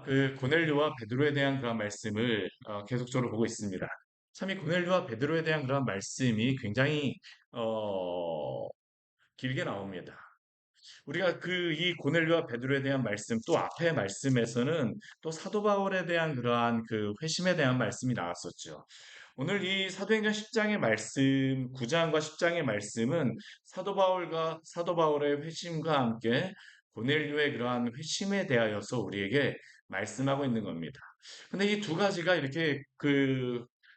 그 고넬료와 베드로에 대한 그런 말씀을 계속적으로 보고 있습니다. 참 이 고넬료와 베드로에 대한 그런 말씀이 굉장히 어, 길게 나옵니다. 우리가 이 고넬료와 베드로에 대한 말씀 또 앞에 말씀에서는 또 사도 바울에 대한 그러한 그 회심에 대한 말씀이 나왔었죠. 오늘 이 사도행전 10장의 말씀, 9장과 10장의 말씀은 사도 바울의 회심과 함께 고넬료의 그러한 회심에 대하여서 우리에게 말씀하고 있는 겁니다. 근데 이 두 가지가 이렇게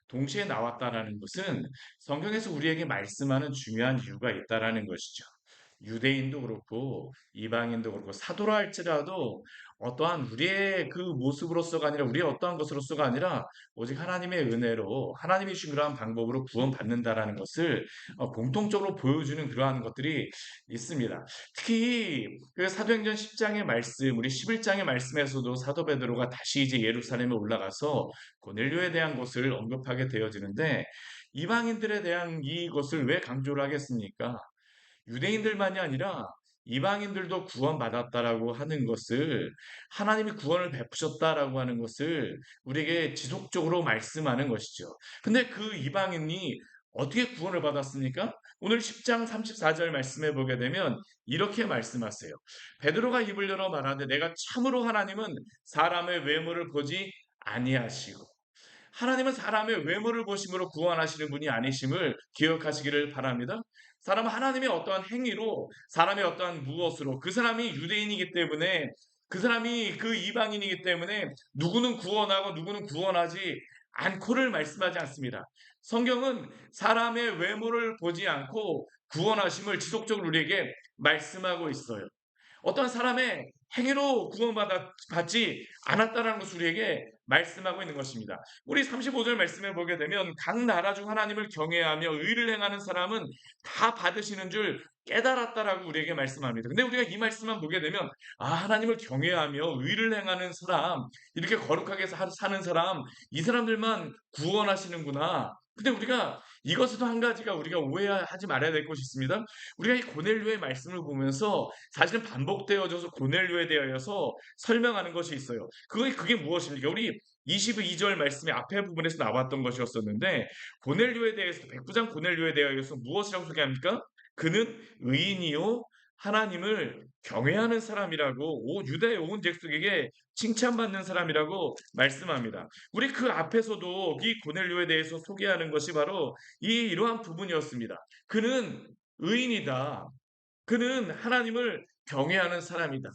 동시에 나왔다라는 것은 성경에서 우리에게 말씀하는 중요한 이유가 있다라는 것이죠. 유대인도 그렇고 이방인도 그렇고 사도라 할지라도 어떠한 우리의 그 모습으로서가 아니라 우리의 어떠한 것으로서가 아니라 오직 하나님의 은혜로 하나님이 주신 그러한 방법으로 구원받는다라는 것을 공통적으로 보여주는 그러한 것들이 있습니다. 특히 그 사도행전 10장의 말씀, 우리 11장의 말씀에서도 사도 베드로가 다시 이제 예루살렘에 올라가서 고넬료에 대한 것을 언급하게 되어지는데 이방인들에 대한 이것을 왜 강조를 하겠습니까? 유대인들만이 아니라 이방인들도 구원받았다라고 하는 것을 하나님이 구원을 베푸셨다라고 하는 것을 우리에게 지속적으로 말씀하는 것이죠. 근데 그 이방인이 어떻게 구원을 받았습니까? 오늘 10장 34절 말씀해 보게 되면 이렇게 말씀하세요. 베드로가 입을 열어 말하되 내가 참으로 하나님은 사람의 외모를 보지 아니하시고 하나님은 사람의 외모를 보심으로 구원하시는 분이 아니심을 기억하시기를 바랍니다. 사람은 하나님의 어떠한 행위로 사람의 어떠한 무엇으로 그 사람이 유대인이기 때문에 그 사람이 그 이방인이기 때문에 누구는 구원하고 누구는 구원하지 않고를 말씀하지 않습니다. 성경은 사람의 외모를 보지 않고 구원하심을 지속적으로 우리에게 말씀하고 있어요. 어떤 사람의 행위로 구원받지 않았다는 것을 우리에게 말씀하고 있는 것입니다. 우리 35절 말씀에 보게 되면 각 나라 중 하나님을 경외하며 의를 행하는 사람은 다 받으시는 줄 깨달았다라고 우리에게 말씀합니다. 근데 우리가 이 말씀만 보게 되면 하나님을 경외하며 의를 행하는 사람, 이렇게 거룩하게 사는 사람, 이 사람들만 구원하시는구나. 근데 우리가 이것에도 한 가지가 우리가 오해하지 말아야 될 것이 있습니다. 우리가 이 고넬료의 말씀을 보면서 사실은 반복되어져서 고넬료에 대하여서 설명하는 것이 있어요. 그게 무엇입니까? 우리 22절 말씀의 앞에 부분에서 나왔던 것이었었는데 고넬료에 대해서 백부장 고넬료에 대하여서 무엇이라고 소개합니까? 그는 의인이요 하나님을 경외하는 사람이라고 유다의 온 족속에게 칭찬받는 사람이라고 말씀합니다. 우리 그 앞에서도 이 고넬료에 대해서 소개하는 것이 바로 이러한 부분이었습니다. 그는 의인이다. 그는 하나님을 경외하는 사람이다.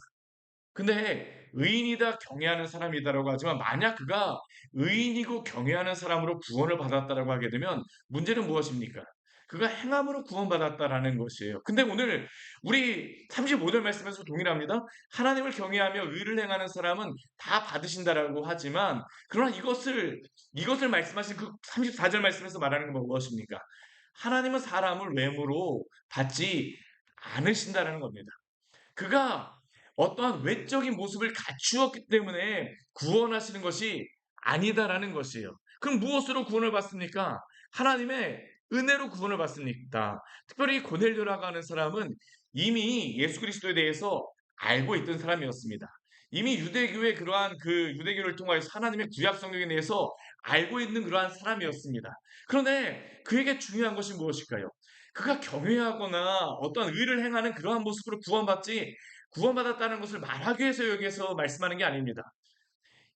근데 의인이다 경외하는 사람이다라고 하지만 만약 그가 의인이고 경외하는 사람으로 구원을 받았다라고 하게 되면 문제는 무엇입니까? 그가 행함으로 구원받았다라는 것이에요. 근데 오늘 우리 35절 말씀에서 동일합니다. 하나님을 경외하며 의를 행하는 사람은 다 받으신다라고 하지만 그러나 이것을 말씀하신 그 34절 말씀에서 말하는 건 무엇입니까? 하나님은 사람을 외모로 받지 않으신다라는 겁니다. 그가 어떠한 외적인 모습을 갖추었기 때문에 구원하시는 것이 아니다라는 것이에요. 그럼 무엇으로 구원을 받습니까? 하나님의 은혜로 구원을 받습니다. 특별히 고넬료라고 하는 사람은 이미 예수 그리스도에 대해서 알고 있던 사람이었습니다. 이미 유대교의 그러한 유대교를 통하여서 하나님의 구약 성경에 대해서 알고 있는 그러한 사람이었습니다. 그런데 그에게 중요한 것이 무엇일까요? 그가 경외하거나 어떤 의를 행하는 그러한 모습으로 구원받았다는 것을 말하기 위해서 여기에서 말씀하는 게 아닙니다.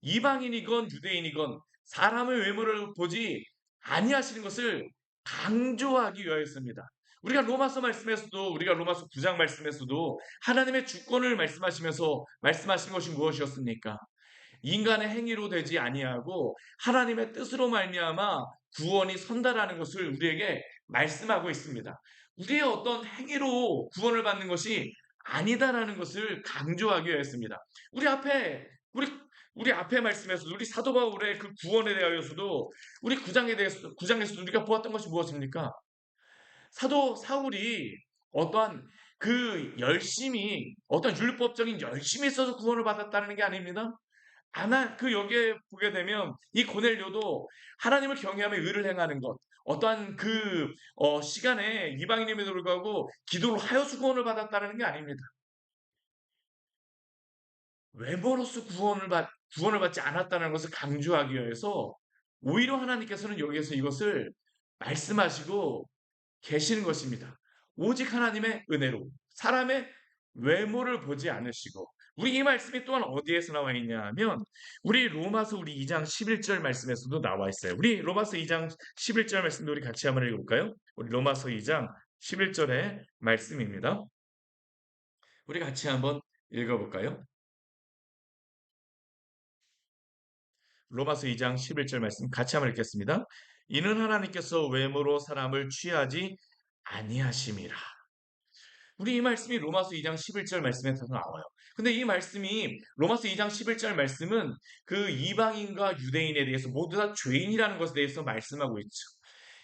이방인이건 유대인이건 사람의 외모를 보지 아니하시는 것을 강조하기 위하였습니다. 우리가 로마서 9장 말씀에서도 하나님의 주권을 말씀하시면서 말씀하신 것이 무엇이었습니까? 인간의 행위로 되지 아니하고 하나님의 뜻으로 말미암아 구원이 선다라는 것을 우리에게 말씀하고 있습니다. 우리의 어떤 행위로 구원을 받는 것이 아니다라는 것을 강조하기 위해서입니다. 우리 앞에 우리 우리 앞에 말씀에서도 우리 사도 바울의 그 구원에 대하여서도 우리 구장에서도 우리가 보았던 것이 무엇입니까? 사도 사울이 어떠한 어떤 율법적인 열심이 있어서 구원을 받았다는 게 아닙니다. 여기에 보게 되면 이 고넬료도 하나님을 경외하며 의를 행하는 것, 어떠한 시간에 이방인임에도 불구하고 기도를 하여서 구원을 받았다는 게 아닙니다. 외모로서 구원을 받지 않았다는 것을 강조하기 위해서 오히려 하나님께서는 여기에서 이것을 말씀하시고 계시는 것입니다. 오직 하나님의 은혜로 사람의 외모를 보지 않으시고, 우리 이 말씀이 또한 어디에서 나와 있냐 하면 우리 로마서 우리 2장 11절 말씀에서도 나와 있어요. 우리 로마서 2장 11절 말씀도 우리 같이 한번 읽어볼까요? 우리 로마서 2장 11절의 말씀입니다. 우리 같이 한번 읽어볼까요? 로마서 2장 11절 말씀 같이 한번 읽겠습니다. 이는 하나님께서 외모로 사람을 취하지 아니하심이라. 우리 이 말씀이 로마서 2장 11절 말씀에서 나와요. 근데 이 말씀이 로마서 2장 11절 말씀은 그 이방인과 유대인에 대해서 모두 다 죄인이라는 것에 대해서 말씀하고 있죠.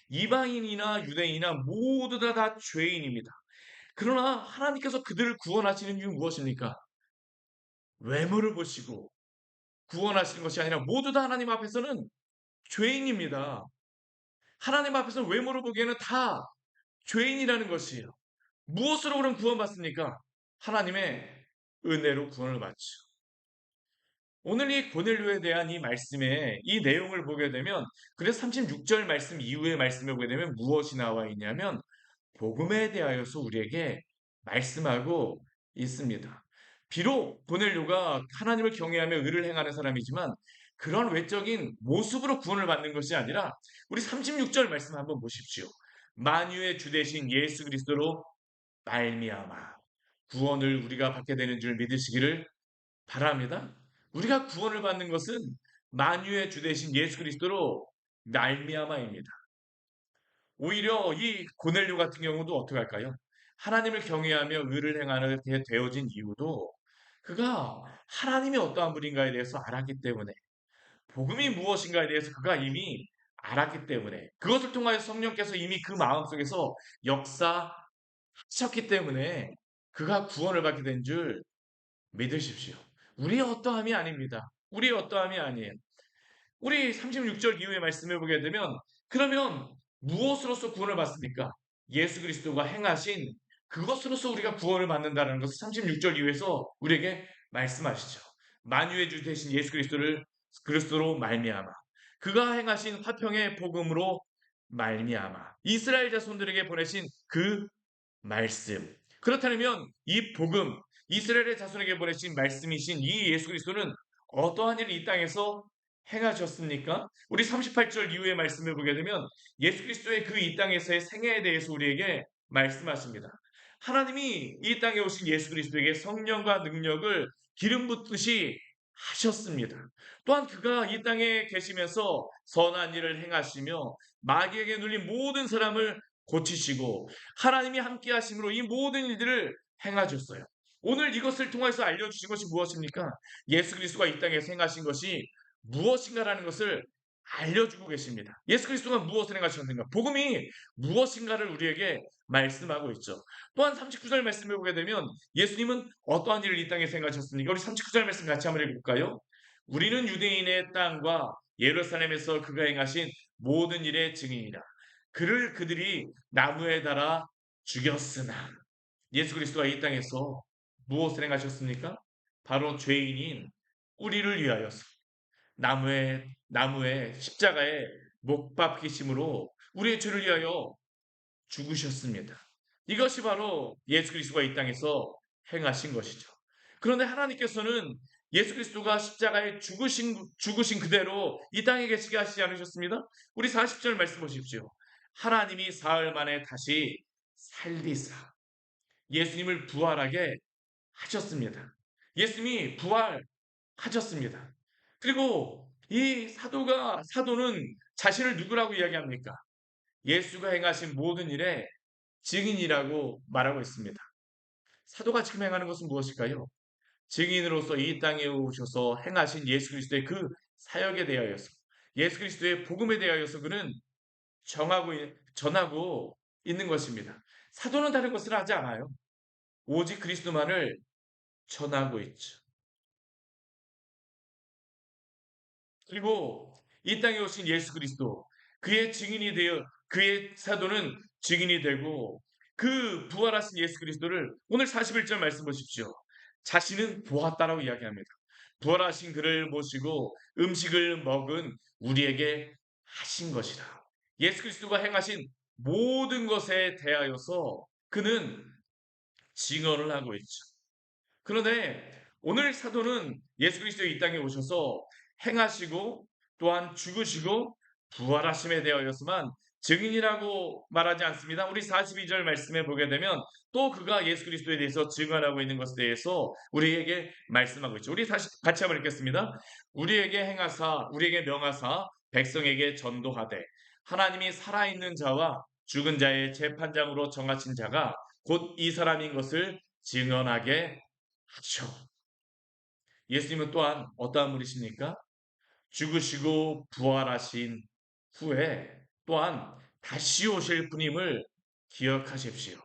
이방인이나 유대인이나 모두 다 죄인입니다. 그러나 하나님께서 그들을 구원하시는 이유는 무엇입니까? 외모를 보시고 구원하시는 것이 아니라 모두 다 하나님 앞에서는 죄인입니다. 하나님 앞에서 외모를 보기에는 다 죄인이라는 것이에요. 무엇으로 그럼 구원받습니까? 하나님의 은혜로 구원을 받죠. 오늘 이 고넬료에 대한 이 말씀의 이 내용을 보게 되면, 그래서 36절 말씀 이후의 말씀을 보게 되면 무엇이 나와 있냐면 복음에 대하여서 우리에게 말씀하고 있습니다. 비록 고넬료가 하나님을 경외하며 의를 행하는 사람이지만 그런 외적인 모습으로 구원을 받는 것이 아니라 우리 36절 말씀 한번 보십시오. 만유의 주 되신 예수 그리스도로 말미암아 구원을 우리가 받게 되는 줄 믿으시기를 바랍니다. 우리가 구원을 받는 것은 만유의 주 되신 예수 그리스도로 말미암아입니다. 오히려 이 고넬료 같은 경우도 어떻게 할까요? 하나님을 경외하며 의를 행하게 되어진 이유도 그가 하나님이 어떠한 분인가에 대해서 알았기 때문에, 복음이 무엇인가에 대해서 그가 이미 알았기 때문에, 그것을 통하여 성령께서 이미 그 마음속에서 역사하셨기 때문에 그가 구원을 받게 된 줄 믿으십시오. 우리의 어떠함이 아닙니다. 우리의 어떠함이 아니에요. 우리 36절 이후의 말씀을 보게 되면 그러면 무엇으로서 구원을 받습니까? 예수 그리스도가 행하신 그것으로서 우리가 구원을 받는다는 것을 36절 이후에서 우리에게 말씀하시죠. 만유의 주 되신 예수 그리스도로 말미암아 그가 행하신 화평의 복음으로 말미암아 이스라엘 자손들에게 보내신 그 말씀. 그렇다면 이 복음, 이스라엘의 자손에게 보내신 말씀이신 이 예수 그리스도는 어떠한 일을 이 땅에서 행하셨습니까? 우리 38절 이후의 말씀을 보게 되면 예수 그리스도의 그 이 땅에서의 생애에 대해서 우리에게 말씀하십니다. 하나님이 이 땅에 오신 예수 그리스도에게 성령과 능력을 기름 붓듯이 하셨습니다. 또한 그가 이 땅에 계시면서 선한 일을 행하시며 마귀에게 눌린 모든 사람을 고치시고 하나님이 함께 하심으로 이 모든 일들을 행하셨어요. 오늘 이것을 통해서 알려주신 것이 무엇입니까? 예수 그리스도가 이 땅에 행하신 것이 무엇인가라는 것을 알려주고 계십니다. 예수 그리스도가 무엇을 행하셨는가? 복음이 무엇인가를 우리에게 말씀하고 있죠. 또한 39절 말씀을 보게 되면 예수님은 어떠한 일을 이 땅에서 행하셨습니까? 우리 39절 말씀 같이 한번 읽어볼까요? 우리는 유대인의 땅과 예루살렘에서 그가 행하신 모든 일의 증인이라. 그를 그들이 나무에 달아 죽였으나 예수 그리스도가 이 땅에서 무엇을 행하셨습니까? 바로 죄인인 우리를 위하여서 나무에 십자가에 못 박히심으로 우리의 죄를 위하여 죽으셨습니다. 이것이 바로 예수 그리스도가 이 땅에서 행하신 것이죠. 그런데 하나님께서는 예수 그리스도가 십자가에 죽으신 그대로 이 땅에 계시게 하시지 않으셨습니다. 우리 40절 말씀 보십시오. 하나님이 사흘 만에 다시 살리사 예수님을 부활하게 하셨습니다. 예수님이 부활하셨습니다. 그리고 이 사도는 자신을 누구라고 이야기합니까? 예수가 행하신 모든 일의 증인이라고 말하고 있습니다. 사도가 지금 행하는 것은 무엇일까요? 증인으로서 이 땅에 오셔서 행하신 예수 그리스도의 그 사역에 대하여서, 예수 그리스도의 복음에 대하여서 그는 전하고 있는 것입니다. 사도는 다른 것을 하지 않아요. 오직 그리스도만을 전하고 있죠. 그리고 이 땅에 오신 예수 그리스도, 그의 증인이 되어 그의 사도는 증인이 되고 그 부활하신 예수 그리스도를 오늘 41절 말씀 보십시오. 자신은 보았다라고 이야기합니다. 부활하신 그를 모시고 음식을 먹은 우리에게 하신 것이라. 예수 그리스도가 행하신 모든 것에 대하여서 그는 증언을 하고 있죠. 그런데 오늘 사도는 예수 그리스도의 이 땅에 오셔서 행하시고 또한 죽으시고 부활하심에 대하여서만 증인이라고 말하지 않습니다. 우리 42절 말씀에 보게 되면 또 그가 예수 그리스도에 대해서 증언하고 있는 것에 대해서 우리에게 말씀하고 있죠. 우리 다시 같이 한번 읽겠습니다. 우리에게 행하사 우리에게 명하사 백성에게 전도하되 하나님이 살아있는 자와 죽은 자의 재판장으로 정하신 자가 곧 이 사람인 것을 증언하게 하죠. 예수님은 또한 어떠한 분이십니까? 죽으시고 부활하신 후에 또한 다시 오실 분임을 기억하십시오.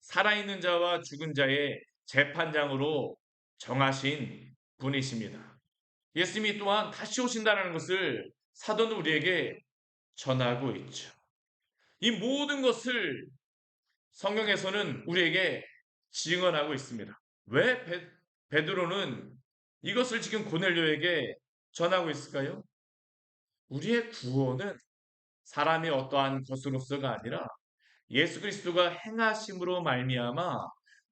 살아있는 자와 죽은 자의 재판장으로 정하신 분이십니다. 예수님이 또한 다시 오신다는 것을 사도는 우리에게 전하고 있죠. 이 모든 것을 성경에서는 우리에게 증언하고 있습니다. 왜 베드로는 이것을 지금 고넬료에게 전하고 있을까요? 우리의 구원은 사람이 어떠한 것으로서가 아니라 예수 그리스도가 행하심으로 말미암아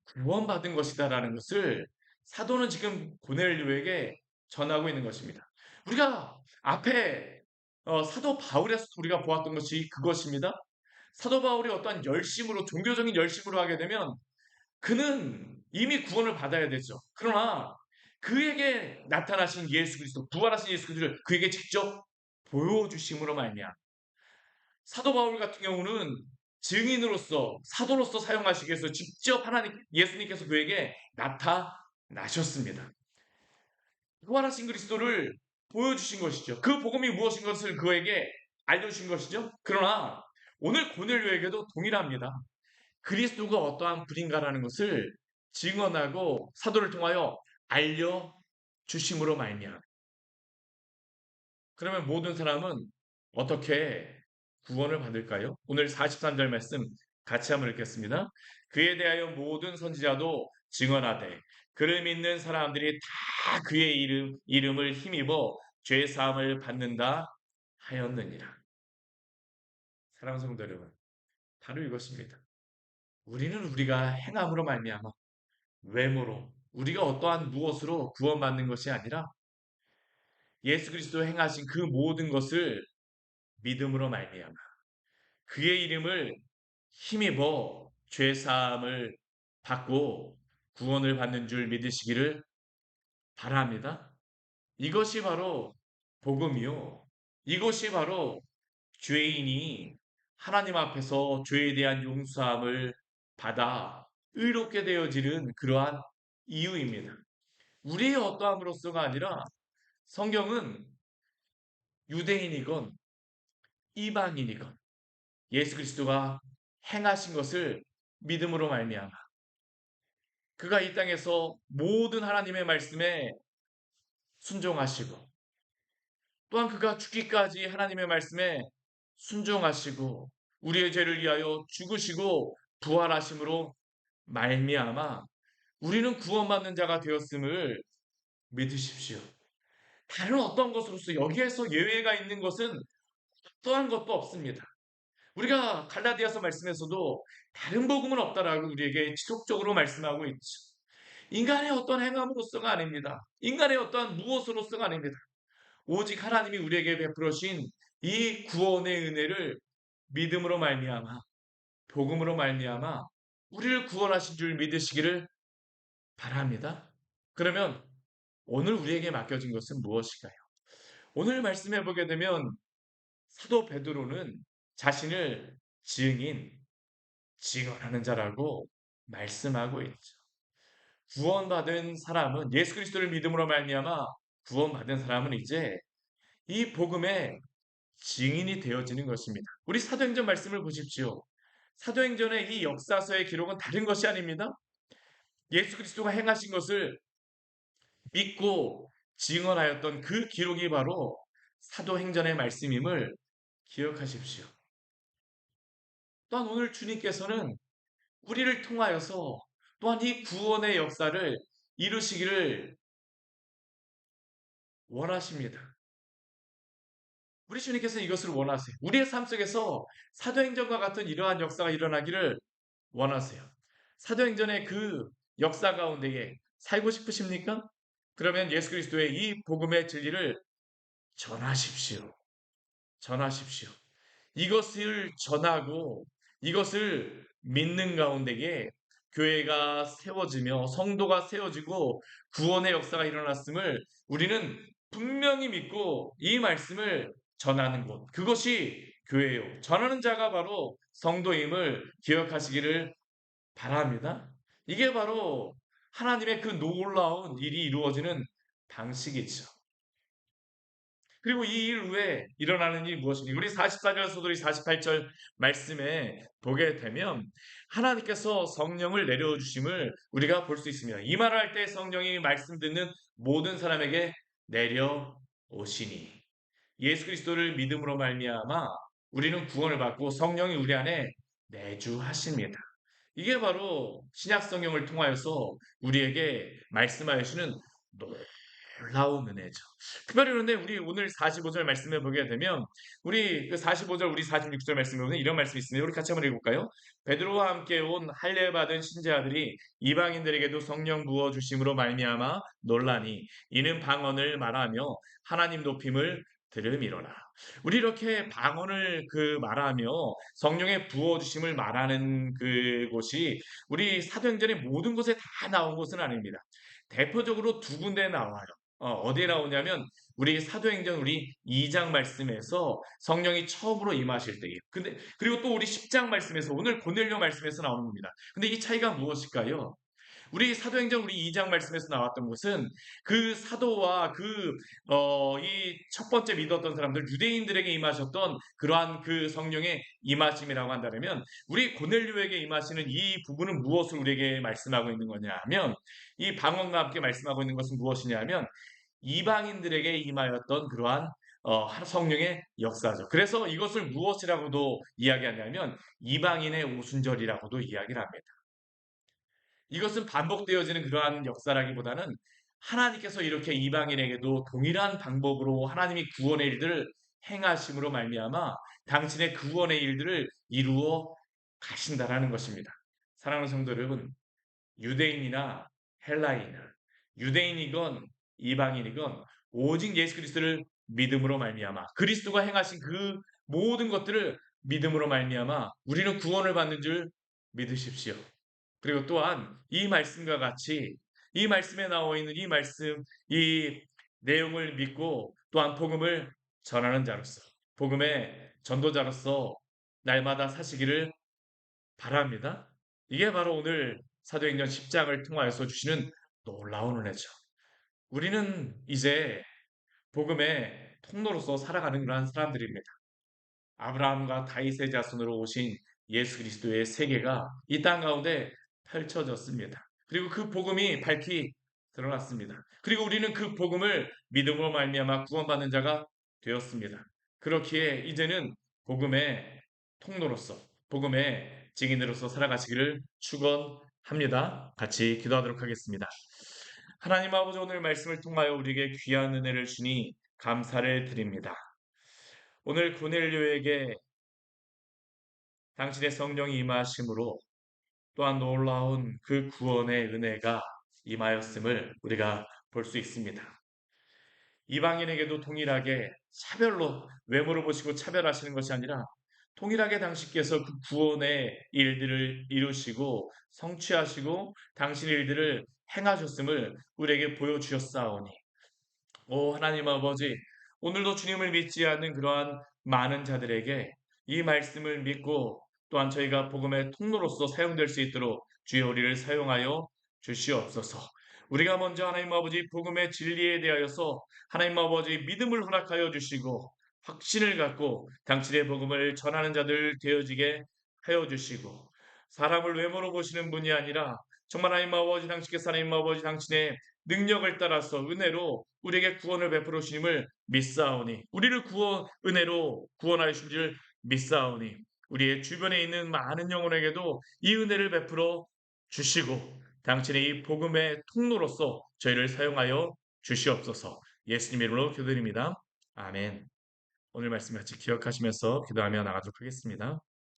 구원받은 것이다라는 것을 사도는 지금 고넬료에게 전하고 있는 것입니다. 우리가 앞에 사도 바울에서 우리가 보았던 것이 그것입니다. 사도 바울이 어떠한 열심으로 종교적인 열심으로 하게 되면 그는 이미 구원을 받아야 되죠. 그러나 그에게 나타나신 예수 그리스도, 부활하신 예수 그리스도를 그에게 직접 보여주심으로 말미암아 사도 바울 같은 경우는 증인으로서 사도로서 사용하시기 위해서 직접 하나님 예수님께서 그에게 나타나셨습니다. 부활하신 그리스도를 보여주신 것이죠. 그 복음이 무엇인 것을 그에게 알려주신 것이죠. 그러나 오늘 고넬료에게도 동일합니다. 그리스도가 어떠한 분인가라는 것을 증언하고 사도를 통하여 알려주심으로 말미암아. 그러면 모든 사람은 어떻게 구원을 받을까요? 오늘 43절 말씀 같이 한번 읽겠습니다. 그에 대하여 모든 선지자도 증언하되 그를 믿는 사람들이 다 그의 이름을 힘입어 죄 사함을 받는다 하였느니라. 사랑하는 성도 여러분, 바로 이것입니다. 우리는 우리가 행함으로 말미암아 외모로 우리가 어떠한 무엇으로 구원받는 것이 아니라 예수 그리스도 행하신 그 모든 것을 믿음으로 말미암아 그의 이름을 힘입어 죄 사함을 받고 구원을 받는 줄 믿으시기를 바랍니다. 이것이 바로 복음이요. 이것이 바로 죄인이 하나님 앞에서 죄에 대한 용서함을 받아 의롭게 되어지는 그러한 이유입니다. 우리의 어떠함으로서가 아니라 성경은 유대인이건 이방인이건 예수 그리스도가 행하신 것을 믿음으로 말미암아 그가 이 땅에서 모든 하나님의 말씀에 순종하시고 또한 그가 죽기까지 하나님의 말씀에 순종하시고 우리의 죄를 위하여 죽으시고 부활하심으로 말미암아 우리는 구원받는 자가 되었음을 믿으십시오. 다른 어떤 것으로서 여기에서 예외가 있는 것은 또한 것도 없습니다. 우리가 갈라디아서 말씀에서도 다른 복음은 없다라고 우리에게 지속적으로 말씀하고 있죠. 인간의 어떤 행함으로서가 아닙니다. 인간의 어떠한 무엇으로서가 아닙니다. 오직 하나님이 우리에게 베풀으신 이 구원의 은혜를 믿음으로 말미암아 복음으로 말미암아 우리를 구원하신 줄 믿으시기를 바랍니다. 그러면 오늘 우리에게 맡겨진 것은 무엇일까요? 오늘 말씀해 보게 되면 사도 베드로는 자신을 증언하는 자라고 말씀하고 있죠. 구원받은 사람은 예수 그리스도를 믿음으로 말미암아 구원받은 사람은 이제 이 복음의 증인이 되어지는 것입니다. 우리 사도행전 말씀을 보십시오. 사도행전의 이 역사서의 기록은 다른 것이 아닙니다. 예수 그리스도가 행하신 것을 믿고 증언하였던 그 기록이 바로 사도행전의 말씀임을 기억하십시오. 또한 오늘 주님께서는 우리를 통하여서 또한 이 구원의 역사를 이루시기를 원하십니다. 우리 주님께서 이것을 원하세요. 우리의 삶 속에서 사도행전과 같은 이러한 역사가 일어나기를 원하세요. 사도행전의 그 역사 가운데에 살고 싶으십니까? 그러면 예수 그리스도의 이 복음의 진리를 전하십시오. 전하십시오. 이것을 전하고 이것을 믿는 가운데에 교회가 세워지며 성도가 세워지고 구원의 역사가 일어났음을 우리는 분명히 믿고 이 말씀을 전하는 곳. 그것이 교회요. 전하는 자가 바로 성도임을 기억하시기를 바랍니다. 이게 바로 하나님의 그 놀라운 일이 이루어지는 방식이죠. 그리고 이 일 후에 일어나는 일이 무엇이니? 우리 44절 소돌이 48절 말씀에 보게 되면 하나님께서 성령을 내려주심을 우리가 볼 수 있습니다. 이 말을 할 때 성령이 말씀 듣는 모든 사람에게 내려오시니 예수 그리스도를 믿음으로 말미암아 우리는 구원을 받고 성령이 우리 안에 내주하십니다. 이게 바로 신약 성경을 통하여서 우리에게 말씀하여 주시는 놀라운 은혜죠. 특별히 그런데 우리 오늘 45절 말씀을 보게 되면 우리 그 45절 우리 46절 말씀에 보면 이런 말씀이 있습니다. 우리 같이 한번 읽어볼까요? 베드로와 함께 온 할례 받은 신자들이 이방인들에게도 성령 부어 주심으로 말미암아 놀라니 이는 방언을 말하며 하나님 높임을 들음이로라. 우리 이렇게 방언을 말하며 성령의 부어 주심을 말하는 그곳이 우리 사도행전의 모든 곳에 다 나온 것은 아닙니다. 대표적으로 두 군데 나와요. 어디에 나오냐면 우리 사도행전 우리 2장 말씀에서 성령이 처음으로 임하실 때에 근데 그리고 또 우리 10장 말씀에서 오늘 고넬료 말씀에서 나오는 겁니다. 근데 이 차이가 무엇일까요? 우리 사도행전 우리 2장 말씀에서 나왔던 것은 그 사도와 이 첫 번째 믿었던 사람들 유대인들에게 임하셨던 그러한 그 성령의 임하심이라고 한다면 우리 고넬료에게 임하시는 이 부분은 무엇을 우리에게 말씀하고 있는 거냐 하면 이 방언과 함께 말씀하고 있는 것은 무엇이냐 하면 이방인들에게 임하였던 그러한 성령의 역사죠. 그래서 이것을 무엇이라고도 이야기하냐면 이방인의 오순절이라고도 이야기를 합니다. 이것은 반복되어지는 그러한 역사라기보다는 하나님께서 이렇게 이방인에게도 동일한 방법으로 하나님이 구원의 일들을 행하심으로 말미암아 당신의 구원의 일들을 이루어 가신다라는 것입니다. 사랑하는 성도 여러분, 유대인이나 헬라인, 유대인이건 이방인이건 오직 예수 그리스도를 믿음으로 말미암아 그리스도가 행하신 그 모든 것들을 믿음으로 말미암아 우리는 구원을 받는 줄 믿으십시오. 그리고 또한 이 말씀과 같이 이 말씀에 나와 있는 이 말씀, 이 내용을 믿고 또한 복음을 전하는 자로서, 복음의 전도자로서 날마다 사시기를 바랍니다. 이게 바로 오늘 사도행전 10장을 통하여서 주시는 놀라운 은혜죠. 우리는 이제 복음의 통로로서 살아가는 그러한 사람들입니다. 아브라함과 다윗의 자손으로 오신 예수 그리스도의 세계가 이 땅 가운데 펼쳐졌습니다. 그리고 그 복음이 밝히 드러났습니다. 그리고 우리는 그 복음을 믿음으로 말미암아 구원받는 자가 되었습니다. 그렇기에 이제는 복음의 통로로서 복음의 증인으로서 살아가시기를 축원합니다. 같이 기도하도록 하겠습니다. 하나님 아버지 오늘 말씀을 통하여 우리에게 귀한 은혜를 주니 감사를 드립니다. 오늘 고넬료에게 당신의 성령이 임하심으로 또한 놀라운 그 구원의 은혜가 임하였음을 우리가 볼 수 있습니다. 이방인에게도 동일하게 차별로 외모를 보시고 차별하시는 것이 아니라 동일하게 당신께서 그 구원의 일들을 이루시고 성취하시고 당신의 일들을 행하셨음을 우리에게 보여주셨사오니 오 하나님 아버지 오늘도 주님을 믿지 않는 그러한 많은 자들에게 이 말씀을 믿고 또한 저희가 복음의 통로로서 사용될 수 있도록 주여 우리를 사용하여 주시옵소서. 우리가 먼저 하나님 아버지 복음의 진리에 대하여서 하나님 아버지 믿음을 허락하여 주시고 확신을 갖고 당신의 복음을 전하는 자들 되어지게 하여 주시고 사람을 외모로 보시는 분이 아니라 정말 하나님 아버지 당신께서 하나님 아버지 당신의 능력을 따라서 은혜로 우리에게 구원을 베풀어 주심을 믿사오니 우리를 은혜로 구원하여 주시기를 믿사오니 우리의 주변에 있는 많은 영혼에게도 이 은혜를 베풀어 주시고 당신의 이 복음의 통로로서 저희를 사용하여 주시옵소서. 예수님 이름으로 기도드립니다. 아멘. 오늘 말씀 같이 기억하시면서 기도하며 나가도록 하겠습니다.